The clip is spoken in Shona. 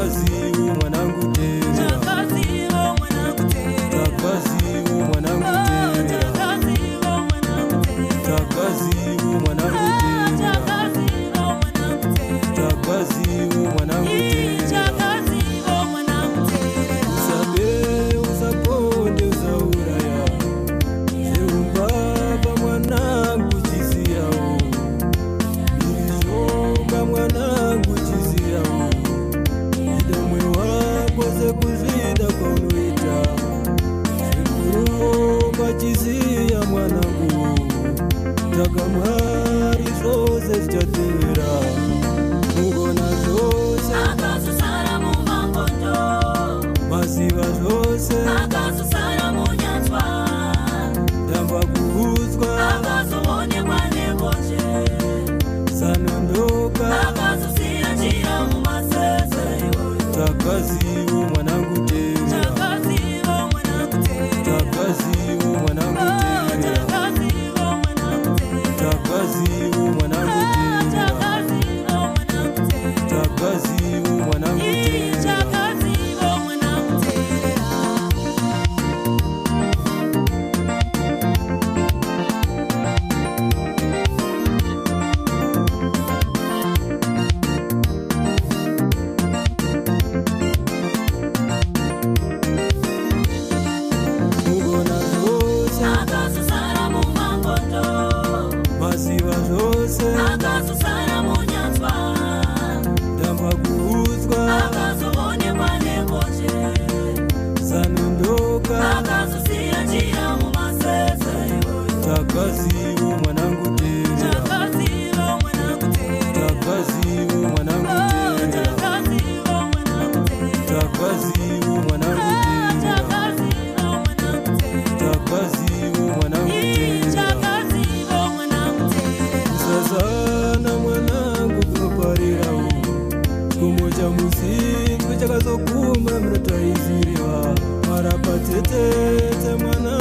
Chakazi mwanangu tera, Chakazi mwanangu tera, chakazi mwanangu tera, Chakazi mwanangu tera, chakazi mwanangu tera, Chakazi mwanangu tera, chakazi mwanangu tera, Chakazi mwanangu tera, usabe usakonde usauraya zerumbaba mwanangu chiziyao ilishoka mwanangu chiziyao idamwe wako sekuzvida kwaunoita sekuromba chiziya mwanangu takamwari zvose zvichatera mugona zvose akazosara mumangondo, maziva zvose akazosara munyanzwa, ndamba kuudzwa akazoonekwa negozve, sanondoka akazosiya njira mumasese iwoyo. chakaziwo mwanangu tera, Chakazi mwanangu tera, chakaziwo mwanangu tera, Chakazi mwanangu tera, chakaziwo mwanangu tera, Chakazi mwanangu tera, chakaziwo mwanangu tera. Chakazi mwanangu tera. mugona zvose Akazosara mumangondo, maziva zvose akazosara munyanzwa, ndamba kuudzwa akazoonekwa negozve, sanondoka akazosiya njira mumasese iwoyo. chakaziwo mwanangu tera, Chakazi mwanangu tera, chakaziwo mwanangu tera, Chakazi mwanangu tera, chakaziwo mwanangu tera, Chakazi mwanangu tera, chakaziwo mwanangu tera. Chakazi mwanangu tera. sasana mwanangu kunoparirawo chikomo chamusingo chakazoguma munotaiziriwa marapa tetete mwana